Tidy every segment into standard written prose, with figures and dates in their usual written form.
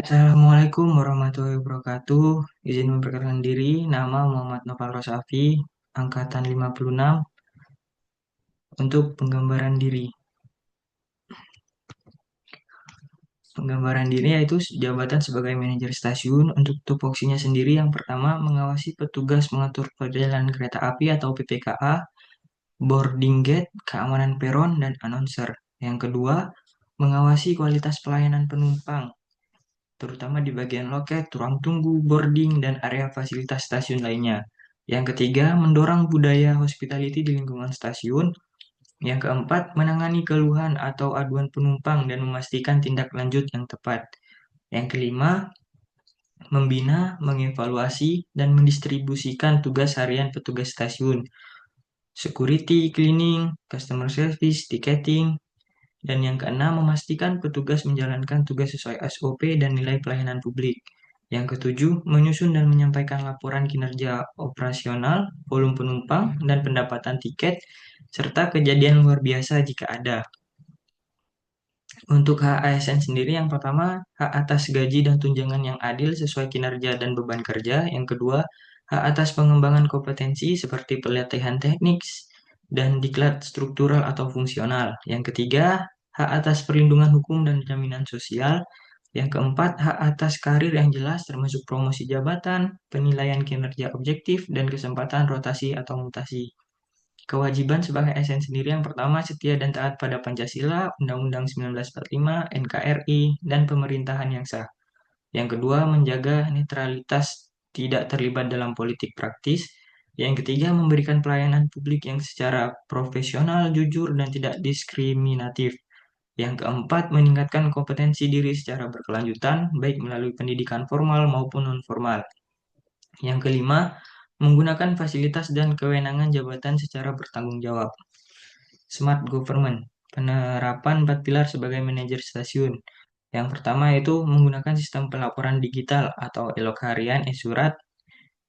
Assalamualaikum warahmatullahi wabarakatuh. Izin memperkenalkan diri, nama Muhammad Noval Rosafi, angkatan 56, untuk penggambaran diri. Penggambaran diri yaitu jabatan sebagai manajer stasiun. Untuk tupoksinya sendiri, yang pertama mengawasi petugas mengatur perjalanan kereta api atau PPKA, boarding gate, keamanan peron, dan announcer. Yang kedua, mengawasi kualitas pelayanan penumpang, terutama di bagian loket, ruang tunggu, boarding, dan area fasilitas stasiun lainnya. Yang ketiga, mendorong budaya hospitality di lingkungan stasiun. Yang keempat, menangani keluhan atau aduan penumpang dan memastikan tindak lanjut yang tepat. Yang kelima, membina, mengevaluasi, dan mendistribusikan tugas harian petugas stasiun. Security, cleaning, customer service, ticketing, dan yang keenam, memastikan petugas menjalankan tugas sesuai SOP dan nilai pelayanan publik. Yang ketujuh, menyusun dan menyampaikan laporan kinerja operasional, volume penumpang, dan pendapatan tiket, serta kejadian luar biasa jika ada. Untuk hak ASN sendiri, yang pertama, hak atas gaji dan tunjangan yang adil sesuai kinerja dan beban kerja. Yang kedua, hak atas pengembangan kompetensi seperti pelatihan teknik dan diklat struktural atau fungsional. Yang ketiga, hak atas perlindungan hukum dan jaminan sosial. Yang keempat, hak atas karir yang jelas termasuk promosi jabatan, penilaian kinerja objektif, dan kesempatan rotasi atau mutasi. Kewajiban sebagai ASN sendiri, yang pertama, setia dan taat pada Pancasila, Undang-Undang 1945, NKRI, dan pemerintahan yang sah. Yang kedua, menjaga netralitas, tidak terlibat dalam politik praktis. Yang ketiga, memberikan pelayanan publik yang secara profesional, jujur, dan tidak diskriminatif. Yang keempat, meningkatkan kompetensi diri secara berkelanjutan, baik melalui pendidikan formal maupun non-formal. Yang kelima, menggunakan fasilitas dan kewenangan jabatan secara bertanggung jawab. Smart Government, penerapan 4 pilar sebagai manajer stasiun. Yang pertama yaitu menggunakan sistem pelaporan digital atau elok harian, e-surat,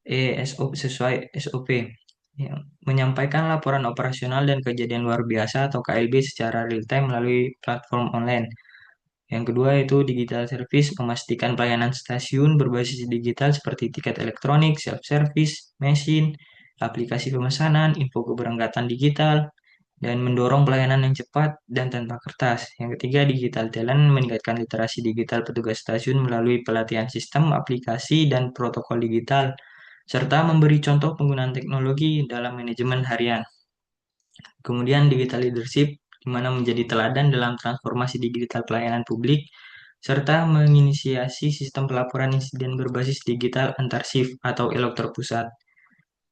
e-SO sesuai SOP. Yang menyampaikan laporan operasional dan kejadian luar biasa atau KLB secara real time melalui platform online. Yang kedua yaitu digital service, memastikan pelayanan stasiun berbasis digital seperti tiket elektronik, self-service, mesin, aplikasi pemesanan, info keberangkatan digital, dan mendorong pelayanan yang cepat dan tanpa kertas. Yang ketiga, digital talent, meningkatkan literasi digital petugas stasiun melalui pelatihan sistem, aplikasi, dan protokol digital, serta memberi contoh penggunaan teknologi dalam manajemen harian. Kemudian digital leadership, di mana menjadi teladan dalam transformasi digital pelayanan publik, serta menginisiasi sistem pelaporan insiden berbasis digital antar shift atau elok terpusat.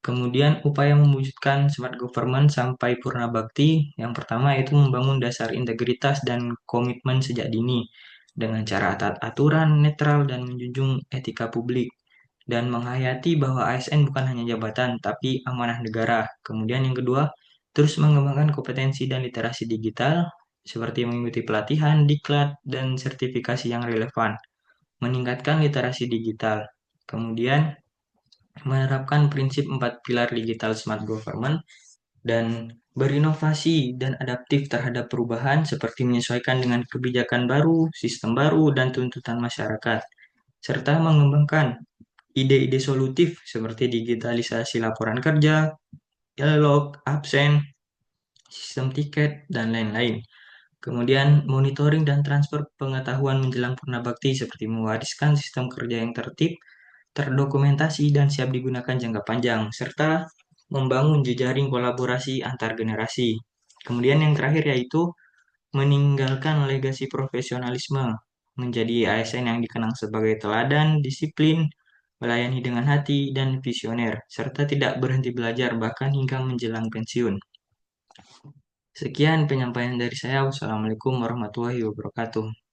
Kemudian upaya mewujudkan smart government sampai purna bakti, yang pertama itu membangun dasar integritas dan komitmen sejak dini dengan cara taat aturan, netral, dan menjunjung etika publik, dan menghayati bahwa ASN bukan hanya jabatan, tapi amanah negara. Kemudian yang kedua, terus mengembangkan kompetensi dan literasi digital, seperti mengikuti pelatihan, diklat, dan sertifikasi yang relevan, meningkatkan literasi digital. Kemudian menerapkan prinsip 4 pilar digital smart government, dan berinovasi dan adaptif terhadap perubahan seperti menyesuaikan dengan kebijakan baru, sistem baru, dan tuntutan masyarakat, serta mengembangkan ide-ide solutif seperti digitalisasi laporan kerja, log, absen, sistem tiket, dan lain-lain. Kemudian monitoring dan transfer pengetahuan menjelang purna bakti seperti mewariskan sistem kerja yang tertib, terdokumentasi, dan siap digunakan jangka panjang, serta membangun jejaring kolaborasi antar generasi. Kemudian yang terakhir yaitu meninggalkan legasi profesionalisme, menjadi ASN yang dikenang sebagai teladan, disiplin, melayani dengan hati, dan visioner, serta tidak berhenti belajar bahkan hingga menjelang pensiun. Sekian penyampaian dari saya. Wassalamualaikum warahmatullahi wabarakatuh.